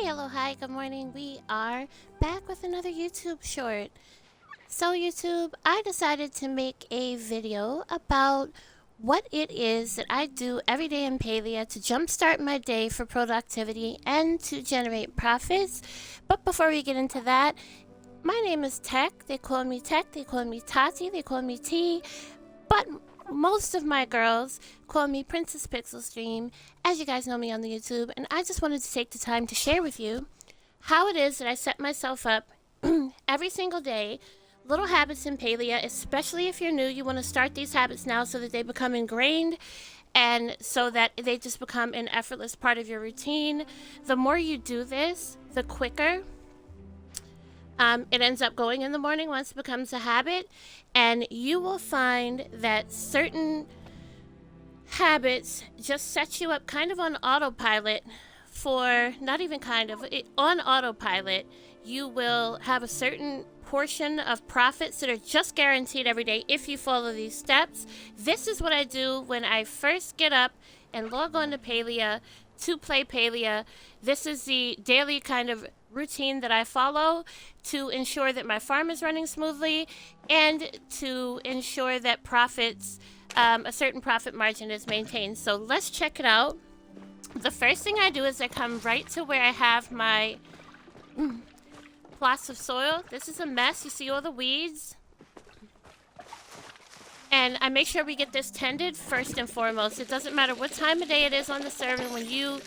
Hello, hi, good morning. We are back with another YouTube short. So YouTube, I decided to make a video about what it is that I do every day in Palia to jumpstart my day for productivity and to generate profits. But before we get into that, my name is Tech. They call me Tech, they call me Tati, they call me T. But most of my girls call me Princess Pixel Stream, as you guys know me on the YouTube, and I just wanted to take the time to share with you how it is that I set myself up every single day. Little habits in Palia, especially if you're new, you want to start these habits now so that they become ingrained and so that they just become an effortless part of your routine. The more you do this, the quicker it ends up going in the morning once it becomes a habit, and you will find that certain habits just set you up kind of on autopilot for, not even kind of, on autopilot. You will have a certain portion of profits that are just guaranteed every day if you follow these steps. This is what I do when I first get up and log on to Palia to play Palia. This is the daily kind of routine that I follow to ensure that my farm is running smoothly and to ensure that profits, a certain profit margin is maintained. So let's check it out. The first thing I do is I come right to where I have my plots of soil. This is a mess. You see all the weeds? And I make sure we get this tended first and foremost. It doesn't matter what time of day it is on the server. When you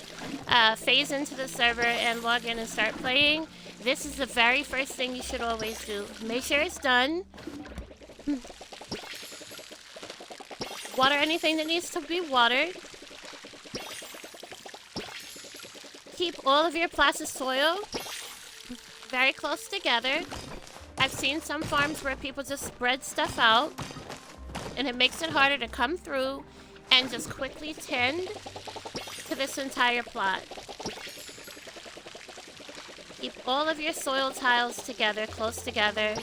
phase into the server and log in and start playing, this is the very first thing you should always do. Make sure it's done. Water anything that needs to be watered. Keep all of your plots of soil very close together. I've seen some farms where people just spread stuff out, and it makes it harder to come through and just quickly tend to this entire plot. Keep all of your soil tiles together, close together,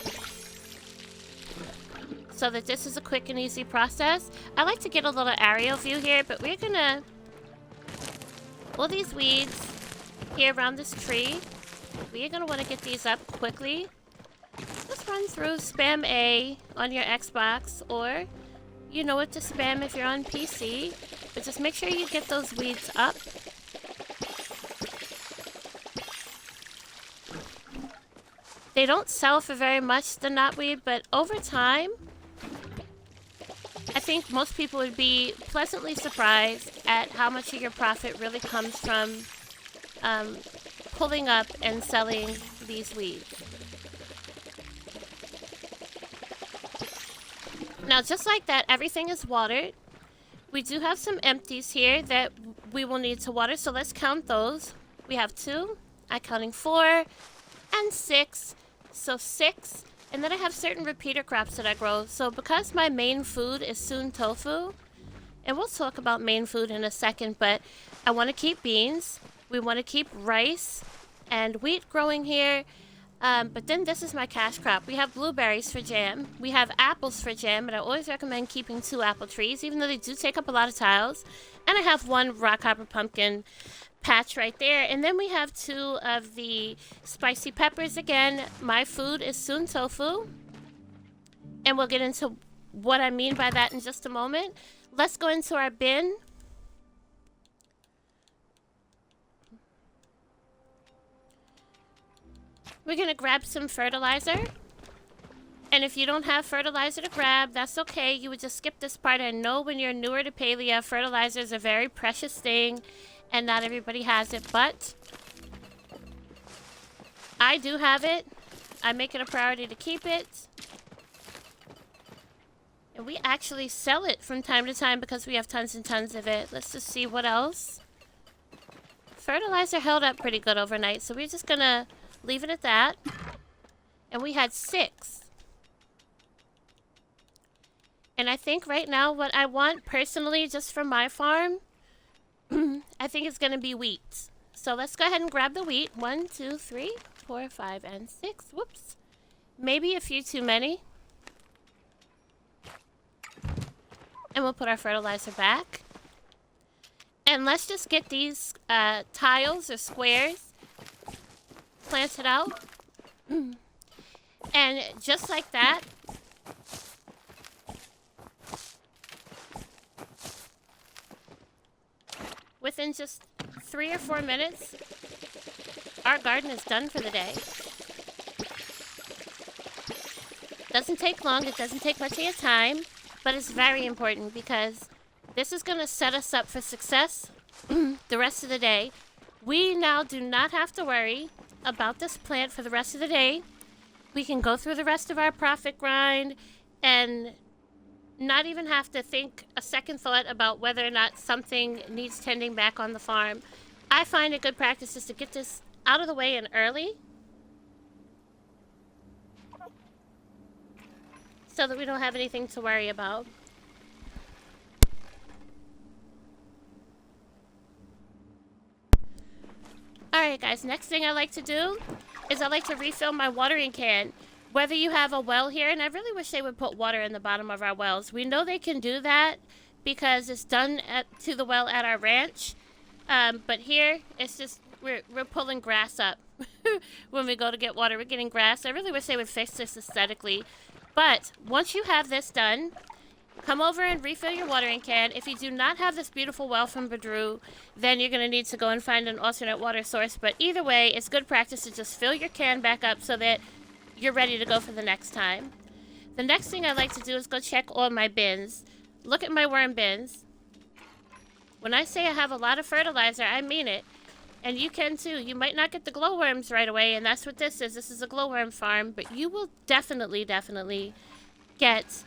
so that this is a quick and easy process. I like to get a little aerial view here, but we're gonna, all these weeds here around this tree, we're gonna wanna get these up quickly. Just run through, spam A on your Xbox, or you know what to spam if you're on PC, but just make sure you get those weeds up. They don't sell for very much, the knotweed, but over time, I think most people would be pleasantly surprised at how much of your profit really comes from pulling up and selling these weeds. Now, just like that, everything is watered. We do have some empties here that we will need to water, so let's count those. We have 2, I'm counting 4, and 6. So 6, and then I have certain repeater crops that I grow. So because my main food is soon tofu, and we'll talk about main food in a second, but I want to keep beans. We want to keep rice and wheat growing here. But then this is my cash crop. We have blueberries for jam. We have apples for jam, but I always recommend keeping 2 apple trees, even though they do take up a lot of tiles. And I have 1 rock hopper pumpkin patch right there. And then we have 2 of the spicy peppers. Again, my food is soon tofu. And we'll get into what I mean by that in just a moment. Let's go into our bin. We're gonna grab some fertilizer. And if you don't have fertilizer to grab, that's okay. You would just skip this part. I know when you're newer to Palia, fertilizer is a very precious thing, and not everybody has it, but I do have it. I make it a priority to keep it. And we actually sell it from time to time because we have tons and tons of it. Let's just see what else. Fertilizer held up pretty good overnight, so we're just gonna leave it at that. And we had 6. And I think right now what I want personally just from my farm, I think it's going to be wheat. So let's go ahead and grab the wheat. 1, 2, 3, 4, 5, and 6. Whoops. Maybe a few too many. And we'll put our fertilizer back. And let's just get these tiles or squares plant it out. And just like that, within just 3 or 4 minutes, our garden is done for the day. Doesn't take long, it doesn't take much of your time, but it's very important because this is going to set us up for success the rest of the day. We now do not have to worry about this plant for the rest of the day. We can go through the rest of our profit grind and not even have to think a second thought about whether or not something needs tending back on the farm. I find a good practice is to get this out of the way and early so that we don't have anything to worry about. Alright guys, next thing I like to do is I like to refill my watering can. Whether you have a well here, and I really wish they would put water in the bottom of our wells. We know they can do that because it's done to the well at our ranch. But here, it's just, we're pulling grass up. When we go to get water, we're getting grass. I really wish they would fix this aesthetically. But once you have this done, come over and refill your watering can. If you do not have this beautiful well from Badru, then you're going to need to go and find an alternate water source. But either way, it's good practice to just fill your can back up so that you're ready to go for the next time. The next thing I like to do is go check all my bins. Look at my worm bins. When I say I have a lot of fertilizer, I mean it. And you can too. You might not get the glowworms right away, and that's what this is. This is a glowworm farm, but you will definitely get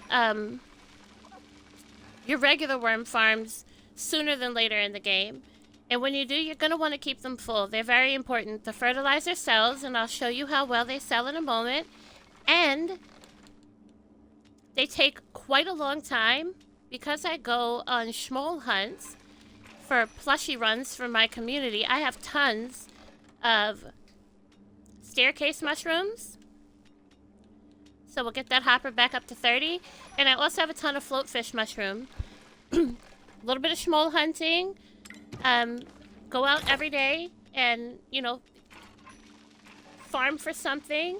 your regular worm farms sooner than later in the game. And when you do, you're going to want to keep them full. They're very important. The fertilizer sells, and I'll show you how well they sell in a moment. And they take quite a long time because I go on schmoll hunts for plushie runs for my community. I have tons of staircase mushrooms. So we'll get that hopper back up to 30. And I also have a ton of floatfish mushroom. A little bit of schmoll hunting. Go out every day and, you know, farm for something.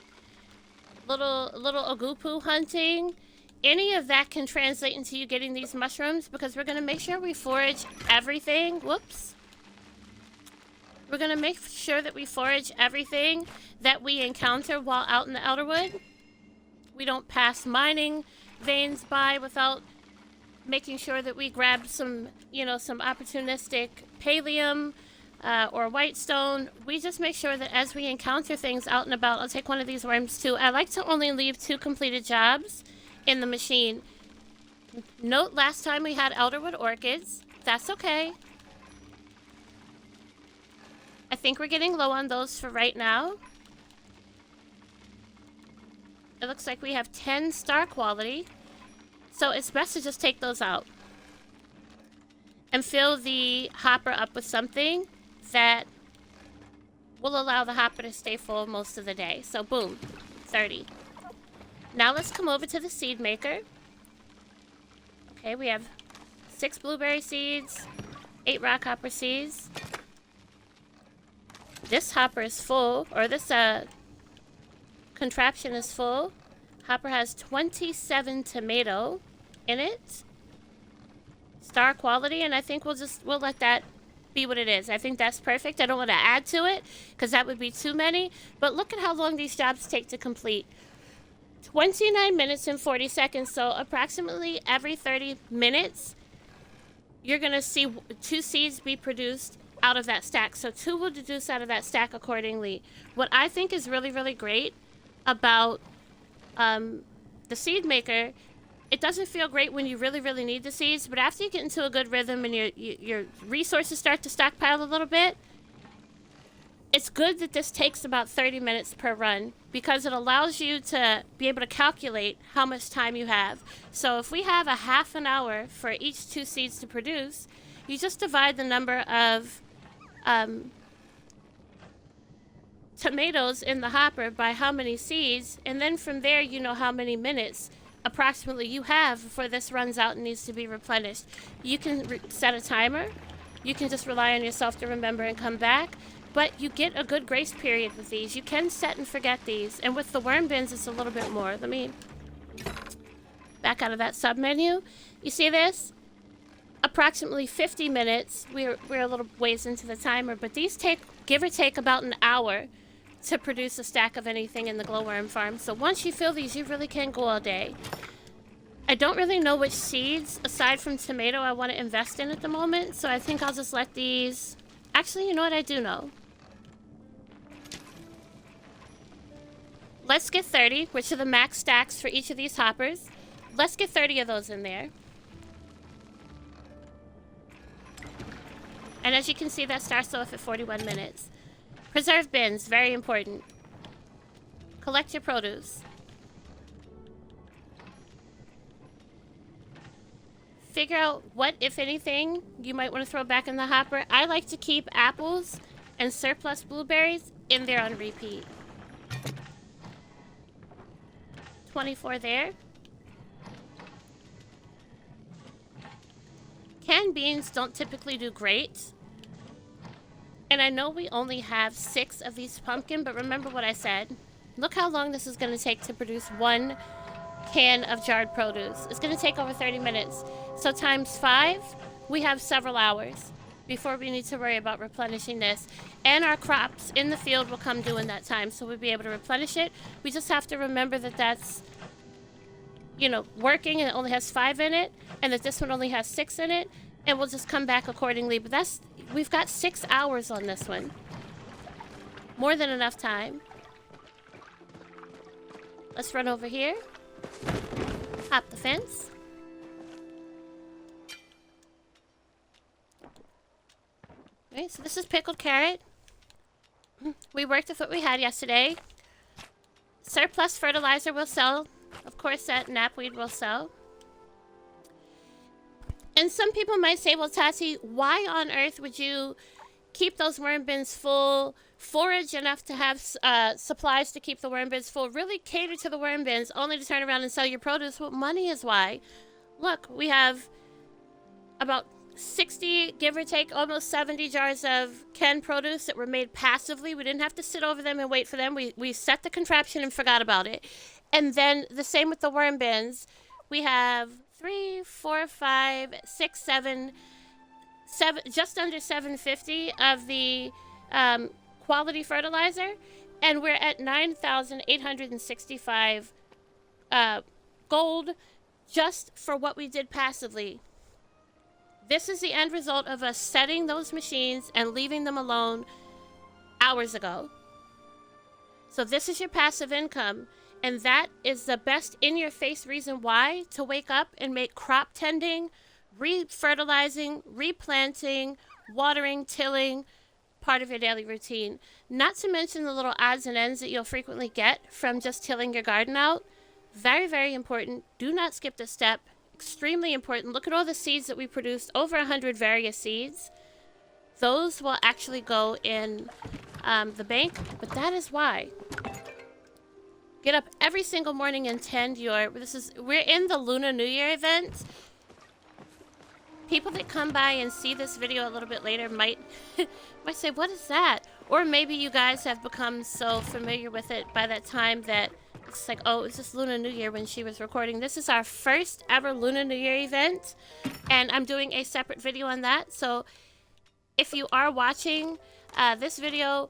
Little ogupu hunting. Any of that can translate into you getting these mushrooms because we're going to make sure we forage everything. Whoops. We're going to make sure that we forage everything that we encounter while out in the Elderwood. We don't pass mining veins by without making sure that we grab some, you know, some opportunistic Palium or whitestone. We just make sure that as we encounter things out and about, I'll take one of these worms too. I like to only leave 2 completed jobs in the machine. Note last time we had Elderwood orchids. That's okay. I think we're getting low on those for right now. It looks like we have 10 star quality. So it's best to just take those out. And fill the hopper up with something that will allow the hopper to stay full most of the day. So boom, 30. Now let's come over to the seed maker. Okay, we have 6 blueberry seeds, 8 rock hopper seeds. This hopper is full, or this contraption is full. Hopper has 27 tomato in it. Star quality, and I think we'll let that be what it is. I think that's perfect. I don't want to add to it because that would be too many. But look at how long these jobs take to complete. 29 minutes and 40 seconds, so approximately every 30 minutes, you're going to see 2 seeds be produced out of that stack. So 2 will deduce out of that stack accordingly. What I think is really great about the seed maker, it doesn't feel great when you really need the seeds, but after you get into a good rhythm and your resources start to stockpile a little bit, it's good that this takes about 30 minutes per run because it allows you to be able to calculate how much time you have. So if we have a half an hour for each 2 seeds to produce, you just divide the number of tomatoes in the hopper by how many seeds, and then from there you know how many minutes approximately you have before this runs out and needs to be replenished. You can set a timer. You can just rely on yourself to remember and come back. but you get a good grace period with these. You can set and forget these, and with the worm bins, it's a little bit more. Let me back out of that sub menu. You see this? Approximately 50 minutes. We're a little ways into the timer, but these take, give or take, about an hour to produce a stack of anything in the glowworm farm. So once you fill these, you really can go all day. I don't really know which seeds, aside from tomato, I want to invest in at the moment, so I think I'll just let these... Actually, you know what? I do know. Let's get 30, which are the max stacks for each of these hoppers. Let's get 30 of those in there. And as you can see, that starts off at 41 minutes. Preserve bins, very important. Collect your produce. Figure out what, if anything, you might want to throw back in the hopper. I like to keep apples and surplus blueberries in there on repeat. 24 there. Canned beans don't typically do great. And I know we only have 6 of these pumpkin, but remember what I said. Look how long this is going to take to produce 1 can of jarred produce. It's going to take over 30 minutes. So times 5, we have several hours before we need to worry about replenishing this. And our crops in the field will come due in that time, so we'll be able to replenish it. We just have to remember that that's, you know, working and it only has 5 in it, and that this one only has 6 in it, and we'll just come back accordingly. But that's, we've got 6 hours on this one. More than enough time. Let's run over here. Hop the fence. Okay, so this is pickled carrot. We worked with what we had yesterday. Surplus fertilizer will sell. Of course, that knapweed will sell. And some people might say, well, Tati, why on earth would you keep those worm bins full, forage enough to have supplies to keep the worm bins full, really cater to the worm bins, only to turn around and sell your produce? Well, money is why. Look, we have about 60, give or take, almost 70 jars of canned produce that were made passively. We didn't have to sit over them and wait for them. We set the contraption and forgot about it. And then the same with the worm bins. We have 3, 4, 5, 6, 7, just under 750 of the quality fertilizer, and we're at 9,865 gold just for what we did passively. This is the end result of us setting those machines and leaving them alone hours ago. So this is your passive income. And that is the best in-your-face reason why to wake up and make crop tending, re-fertilizing, replanting, watering, tilling part of your daily routine. Not to mention the little odds and ends that you'll frequently get from just tilling your garden out. Very, very important. Do not skip this step. Extremely important. Look at all the seeds that we produced. Over 100 various seeds. Those will actually go in the bank, but that is why. Get up every single morning and tend your... We're in the Lunar New Year event. People that come by and see this video a little bit later might say, what is that? Or maybe you guys have become so familiar with it by that time that it's like, oh, it's just Lunar New Year when she was recording. This is our first ever Lunar New Year event, and I'm doing a separate video on that. So if you are watching this video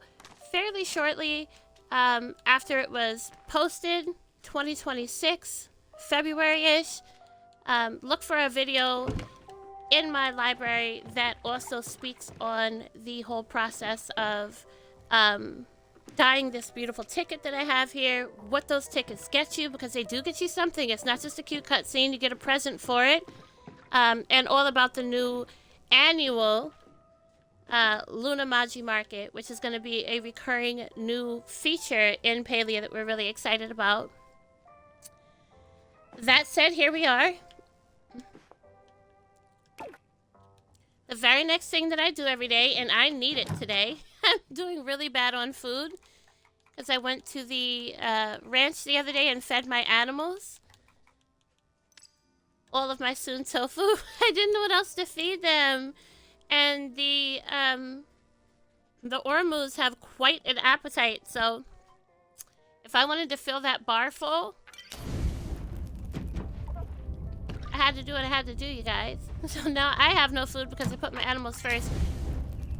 fairly shortly after it was posted, 2026, February-ish, look for a video in my library that also speaks on the whole process of dyeing this beautiful ticket that I have here, what those tickets get you, because they do get you something. It's not just a cute cutscene, you get a present for it, and all about the new annual Luna Magi Market, which is going to be a recurring new feature in Palia that we're really excited about. That said, here we are. The very next thing that I do every day, and I need it today, I'm doing really bad on food because I went to the ranch the other day and fed my animals all of my soon tofu. I didn't know what else to feed them. And the The Ormus have quite an appetite, so if I wanted to fill that bar full, I had to do what I had to do, you guys. So now I have no food because I put my animals first.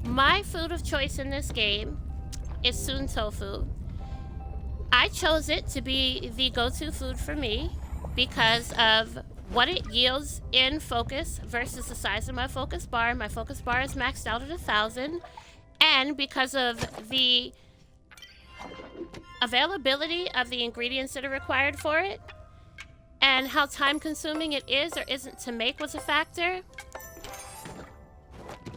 My food of choice in this game is Soon Tofu. I chose it to be the go-to food for me because of what it yields in focus versus the size of my focus bar. My focus bar is maxed out at 1,000. And because of the availability of the ingredients that are required for it, and how time-consuming it is or isn't to make was a factor,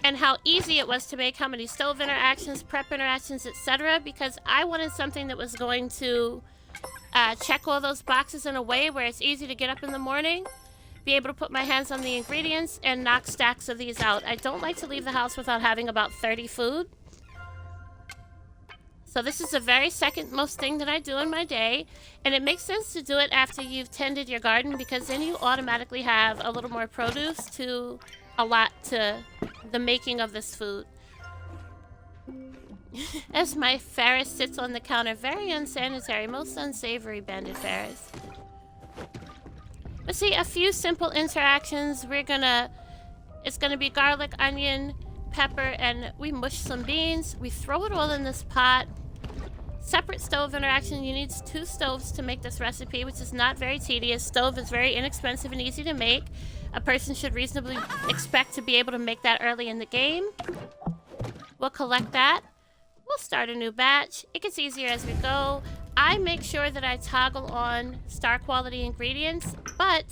and how easy it was to make, how many stove interactions, prep interactions, etc. Because I wanted something that was going to check all those boxes in a way where it's easy to get up in the morning, be able to put my hands on the ingredients, and knock stacks of these out. I don't like to leave the house without having about 30 food. So this is the very second most thing that I do in my day, and it makes sense to do it after you've tended your garden because then you automatically have a little more produce to allot to the making of this food. As my Ferris sits on the counter, very unsanitary, most unsavory banded Ferris. But see, a few simple interactions. It's gonna be garlic, onion, pepper, and we mush some beans. We throw it all in this pot. Separate stove interaction. You need 2 stoves to make this recipe, which is not very tedious. Stove is very inexpensive and easy to make. A person should reasonably expect to be able to make that early in the game. We'll collect that. We'll start a new batch. It gets easier as we go. I make sure that I toggle on star quality ingredients, but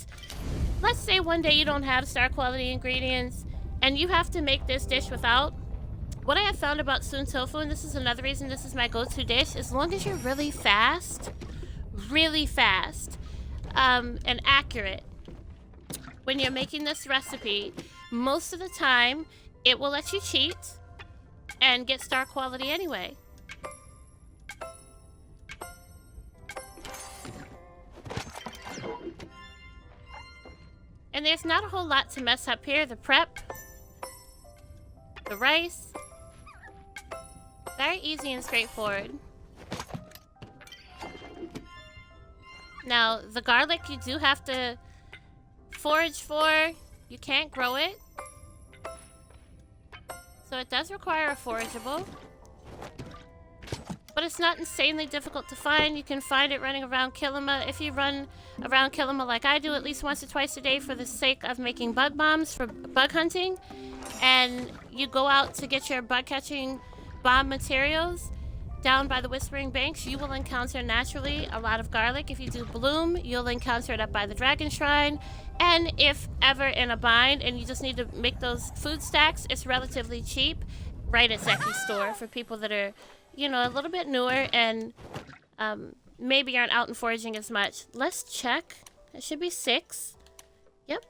let's say one day you don't have star quality ingredients and you have to make this dish without. What I have found about Soon Tofu, and this is another reason this is my go-to dish, as long as you're really fast, and accurate when you're making this recipe, most of the time it will let you cheat and get star quality anyway. And there's not a whole lot to mess up here. The prep, the rice, very easy and straightforward. Now, the garlic you do have to forage for. You can't grow it. So it does require a forageable. But it's not insanely difficult to find. You can find it running around Kilima. If you run around Kilima like I do at least once or twice a day for the sake of making bug bombs for bug hunting, and you go out to get your bug catching bomb materials down by the Whispering Banks, you will encounter naturally a lot of garlic. If you do bloom, you'll encounter it up by the Dragon Shrine. And if ever in a bind and you just need to make those food stacks, it's relatively cheap right at Zeki's store for people that are, you know, a little bit newer and maybe aren't out and foraging as much. Let's check. It should be 6. Yep.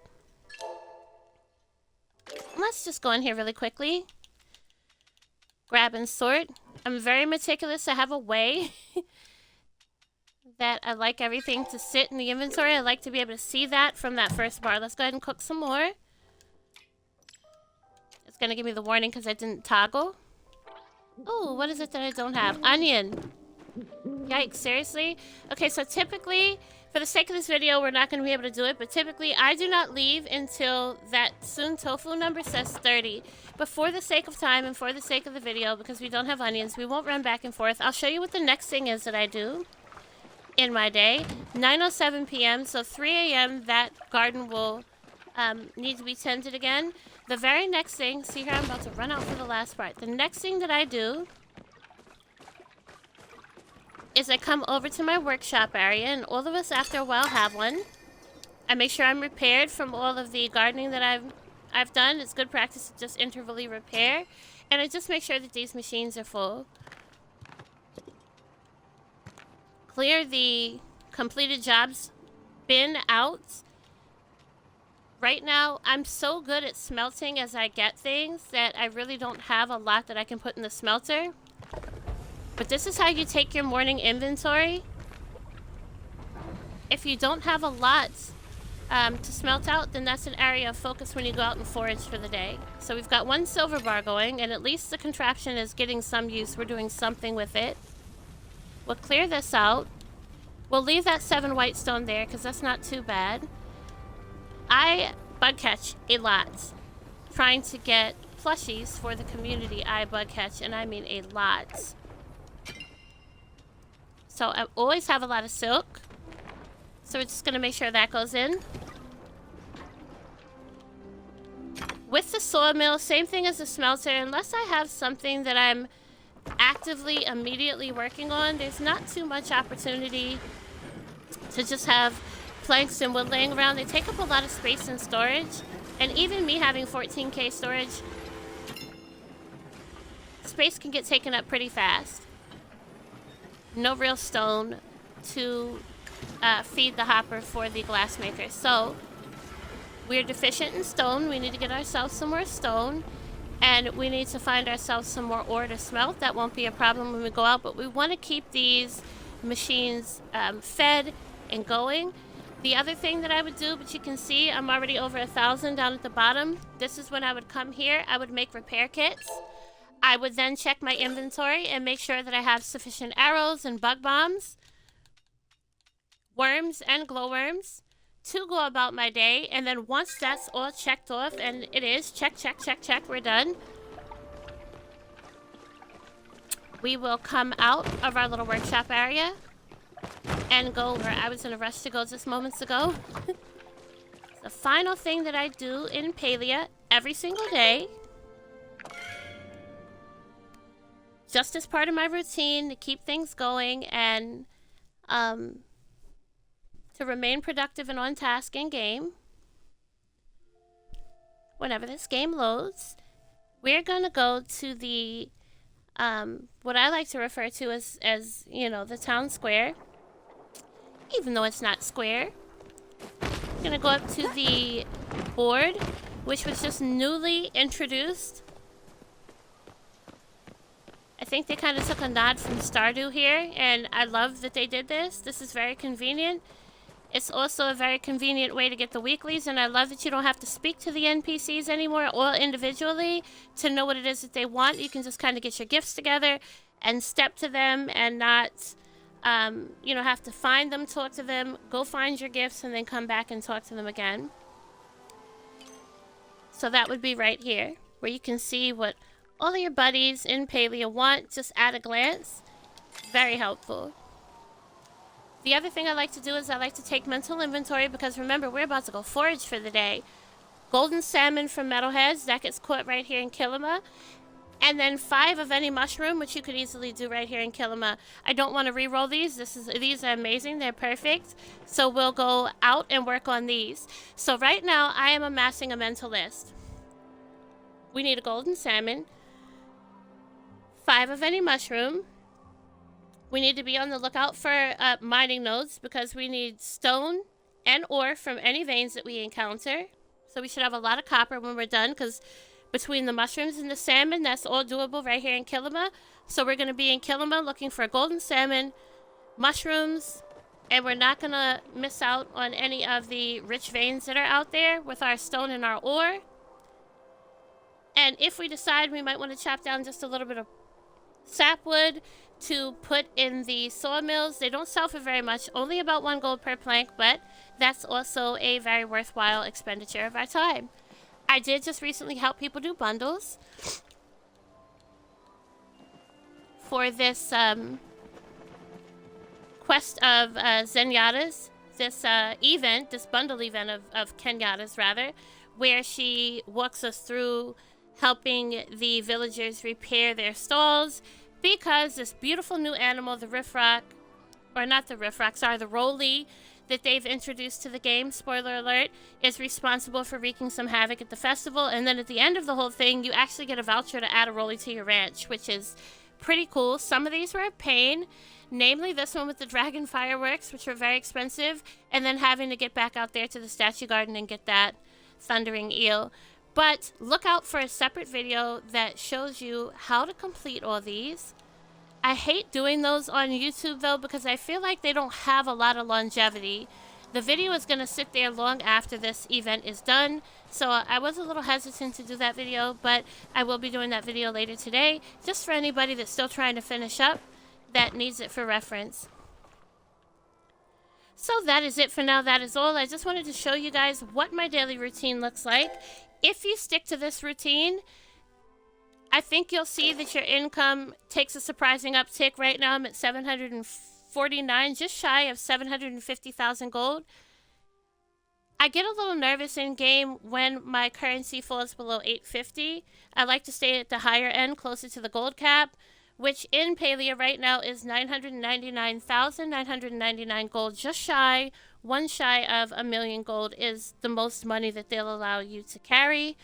Let's just go in here really quickly. Grab and sort. I'm very meticulous. I have a way that I like everything to sit in the inventory. I like to be able to see that from that first bar. Let's go ahead and cook some more. It's going to give me the warning because I didn't toggle. Oh, what is it that I don't have? Onion. Yikes, seriously? Okay, so typically, for the sake of this video, we're not going to be able to do it, but typically I do not leave until that Soon Tofu number says 30. But for the sake of time and for the sake of the video, because we don't have onions, we won't run back and forth. I'll show you what the next thing is that I do in my day. 9:07 p.m., so 3 a.m. that garden will need to be tended again. The very next thing, see here, I'm about to run out for the last part. The next thing that I do is I come over to my workshop area, and all of us after a while have one. I make sure I'm repaired from all of the gardening that I've done. It's good practice to just intervally repair. And I just make sure that these machines are full. Clear the completed jobs bin out. Right now, I'm so good at smelting as I get things that I really don't have a lot that I can put in the smelter. But this is how you take your morning inventory. If you don't have a lot to smelt out, then that's an area of focus when you go out and forage for the day. So we've got 1 silver bar going, and at least the contraption is getting some use. We're doing something with it. We'll clear this out. We'll leave that 7 white stone there because that's not too bad. I bug catch a lot, trying to get plushies for the community. I bug catch, and I mean a lot. So I always have a lot of silk. So we're just going to make sure that goes in. With the sawmill, same thing as the smelter. Unless I have something that I'm actively, immediately working on, there's not too much opportunity to just have planks and wood laying around. They take up a lot of space in storage. And even me having 14K storage, space can get taken up pretty fast. No real stone to feed the hopper for the glassmaker. So we're deficient in stone. We need to get ourselves some more stone, and we need to find ourselves some more ore to smelt. That won't be a problem when we go out, but we want to keep these machines fed and going. The other thing that I would do, but you can see I'm already over 1,000 down at the bottom. This is when I would come here. I would make repair kits. I would then check my inventory and make sure that I have sufficient arrows and bug bombs, worms and glowworms to go about my day. And then once that's all checked off, and it is, check, we're done, we will come out of our little workshop area and go where I was in a rush to go just moments ago. The final thing that I do in Palia every single day, just as part of my routine to keep things going and to remain productive and on task in game. Whenever this game loads, we're going to go to the what I like to refer to as you know, the town square, even though it's not square. We're going to go up to the board, which was just newly introduced. I think they kind of took a nod from Stardew here, and I love that they did this. This is very convenient. It's also a very convenient way to get the weeklies, and I love that you don't have to speak to the NPCs anymore or individually to know what it is that they want. You can just kind of get your gifts together and step to them and not, you know, have to find them, talk to them, go find your gifts, and then come back and talk to them again. So that would be right here, where you can see what all of your buddies in Palia want just at a glance. Very helpful. The other thing I like to do is I like to take mental inventory, because remember, we're about to go forage for the day. Golden salmon from metalheads, that gets caught right here in Kilima. And then 5 of any mushroom, which you could easily do right here in Kilima. I don't want to re-roll these. These are amazing. They're perfect. So we'll go out and work on these. So right now, I am amassing a mental list. We need a golden salmon, 5 of any mushroom. We need to be on the lookout for mining nodes, because we need stone and ore from any veins that we encounter. So we should have a lot of copper when we're done, because between the mushrooms and the salmon, that's all doable right here in Kilima. So we're going to be in Kilima looking for golden salmon, mushrooms, and we're not going to miss out on any of the rich veins that are out there with our stone and our ore. And if we decide we might want to chop down just a little bit of sapwood to put in the sawmills, they don't sell for very much, only about 1 gold per plank, but that's also a very worthwhile expenditure of our time. I did just recently help people do bundles for this quest of Zenyatta's, this event, this bundle event of Kenyatta's rather, where she walks us through helping the villagers repair their stalls, because this beautiful new animal, the Riffrock, or not the Riffrock, sorry, the Rolly, that they've introduced to the game, spoiler alert, is responsible for wreaking some havoc at the festival. And then at the end of the whole thing, you actually get a voucher to add a Rolly to your ranch, which is pretty cool. Some of these were a pain, namely this one with the dragon fireworks, which were very expensive, and then having to get back out there to the statue garden and get that thundering eel. But look out for a separate video that shows you how to complete all these. I hate doing those on YouTube though, because I feel like they don't have a lot of longevity. The video is going to sit there long after this event is done, so I was a little hesitant to do that video, but I will be doing that video later today, just for anybody that's still trying to finish up that needs it for reference. So that is it for now. That is all. I just wanted to show you guys what my daily routine looks like. If you stick to this routine, I think you'll see that your income takes a surprising uptick. Right now I'm at 749, just shy of 750,000 gold. I get a little nervous in game when my currency falls below 850. I like to stay at the higher end, closer to the gold cap, which in Palia right now is 999,999 gold, just shy, one shy of a million gold is the most money that they'll allow you to carry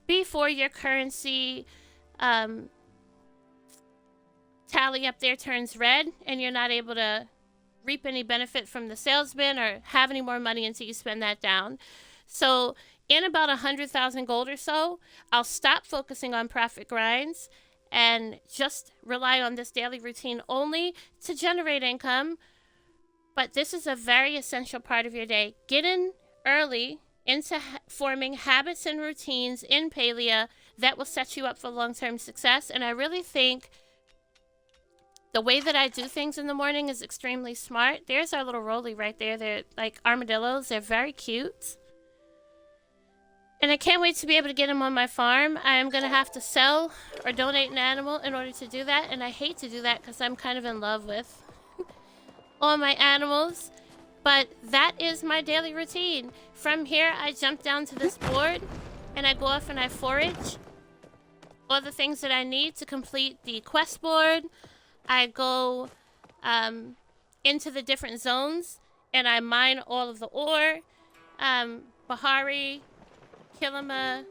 before your currency tally up there turns red and you're not able to reap any benefit from the salesman or have any more money until you spend that down. So in about 100,000 gold or so, I'll stop focusing on profit grinds and just rely on this daily routine only to generate income. But this is a very essential part of your day. Get in early into forming habits and routines in Palia that will set you up for long-term success. And I really think the way that I do things in the morning is extremely smart. There's our little rolly right there. They're like armadillos. They're very cute. And I can't wait to be able to get them on my farm. I'm going to have to sell or donate an animal in order to do that. And I hate to do that because I'm kind of in love with all my animals. But that is my daily routine. From here, I jump down to this board and I go off and I forage all the things that I need to complete the quest board. I go into the different zones and I mine all of the ore, Bahari, Kilima,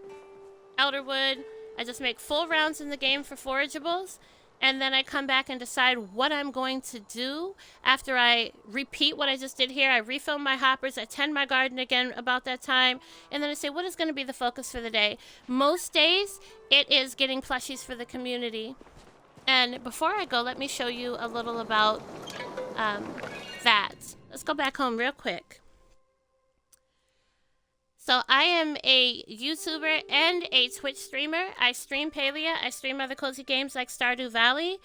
Elderwood. I just make full rounds in the game for forageables. And then I come back and decide what I'm going to do after I repeat what I just did here. I refill my hoppers, I tend my garden again about that time, and then I say, what is going to be the focus for the day? Most days, it is getting plushies for the community. And before I go, let me show you a little about that. Let's go back home real quick. So I am a YouTuber and a Twitch streamer. I stream Palia. I stream other cozy games like Stardew Valley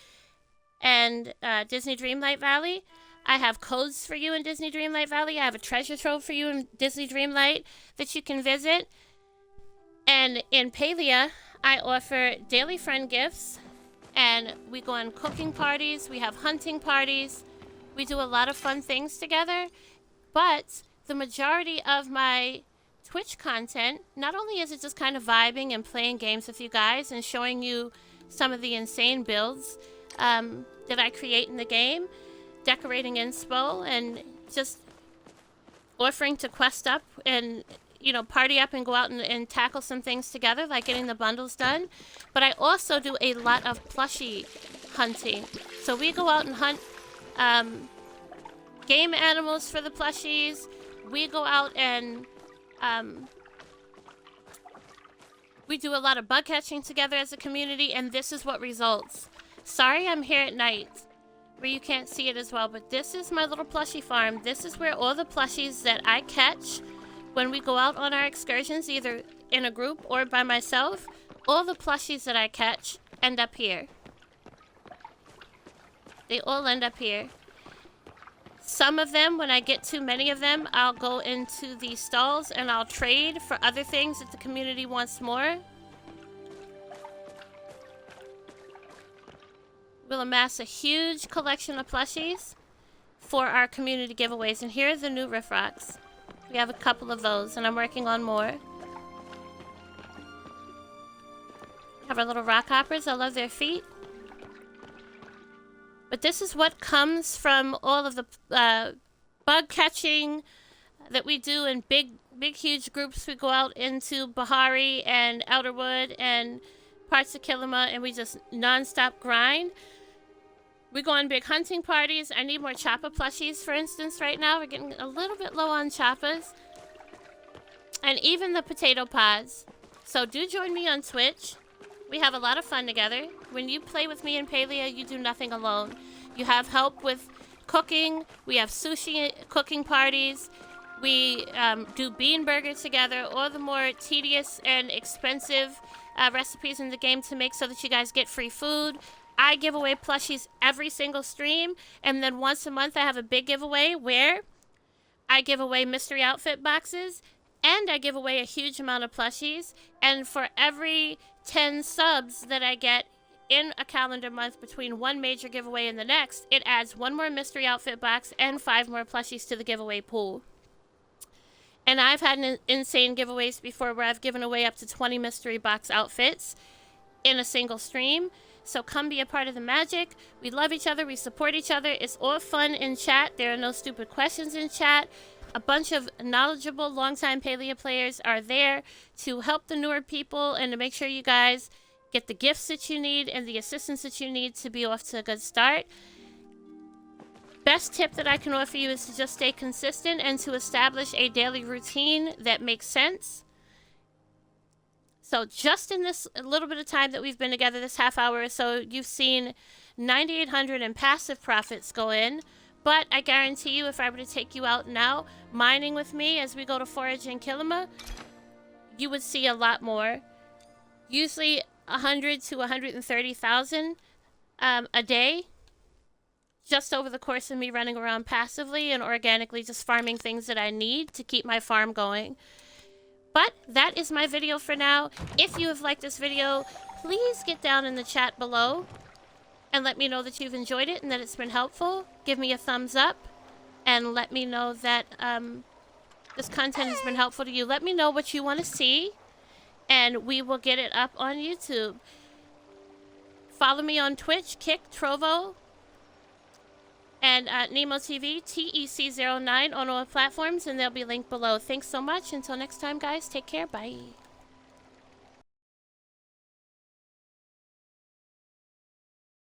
and Disney Dreamlight Valley. I have codes for you in Disney Dreamlight Valley. I have a treasure trove for you in Disney Dreamlight that you can visit. And in Palia, I offer daily friend gifts. And we go on cooking parties. We have hunting parties. We do a lot of fun things together. But the majority of my Twitch content, not only is it just kind of vibing and playing games with you guys and showing you some of the insane builds that I create in the game, decorating inspo and just offering to quest up and, you know, party up and go out and tackle some things together, like getting the bundles done. But I also do a lot of plushie hunting. So we go out and hunt game animals for the plushies. We go out and we do a lot of bug catching together as a community, and this is what results. Sorry I'm here at night where you can't see it as well, but this is my little plushie farm. This is where all the plushies that I catch when we go out on our excursions, either in a group or by myself, all the plushies that I catch end up here. They all end up here. Some of them, when I get too many of them, I'll go into the stalls and I'll trade for other things that the community wants more. We'll amass a huge collection of plushies for our community giveaways. And here are the new Riff Rocks. We have a couple of those, and I'm working on more. Have our little rock hoppers. I love their feet. But this is what comes from all of the bug catching that we do in big, huge groups. We go out into Bahari and Elderwood and parts of Kilima, and we just non-stop grind. We go on big hunting parties. I need more Choppa plushies, for instance, right now. We're getting a little bit low on Choppas. And even the potato pods. So do join me on Twitch. We have a lot of fun together. When you play with me in Palia, you do nothing alone. You have help with cooking. We have sushi cooking parties. We do bean burger together, or the more tedious and expensive recipes in the game to make so that you guys get free food. I give away plushies every single stream, and then once a month I have a big giveaway where I give away mystery outfit boxes, and I give away a huge amount of plushies, and for every 10 subs that I get in a calendar month between one major giveaway and the next, it adds one more mystery outfit box and 5 more plushies to the giveaway pool. And I've had insane giveaways before where I've given away up to 20 mystery box outfits in a single stream. So come be a part of the magic. We love each other. We support each other. It's all fun in chat. There are no stupid questions in chat. A bunch of knowledgeable, longtime Palia players are there to help the newer people and to make sure you guys get the gifts that you need and the assistance that you need to be off to a good start. Best tip that I can offer you is to just stay consistent and to establish a daily routine that makes sense. So just in this little bit of time that we've been together, this half hour or so, you've seen 9,800 in passive profits go in. But I guarantee you, if I were to take you out now, mining with me as we go to forage in Kilima, you would see a lot more. Usually 100 to 130,000 a day. Just over the course of me running around passively and organically just farming things that I need to keep my farm going. But that is my video for now. If you have liked this video, please get down in the chat below and let me know that you've enjoyed it and that it's been helpful. Give me a thumbs up and let me know that this content has been helpful to you. Let me know what you want to see and we will get it up on YouTube. Follow me on Twitch, Kick, Trovo, and Nemo TV, TEC09 on all platforms, and they'll be linked below. Thanks so much. Until next time, guys, take care. Bye.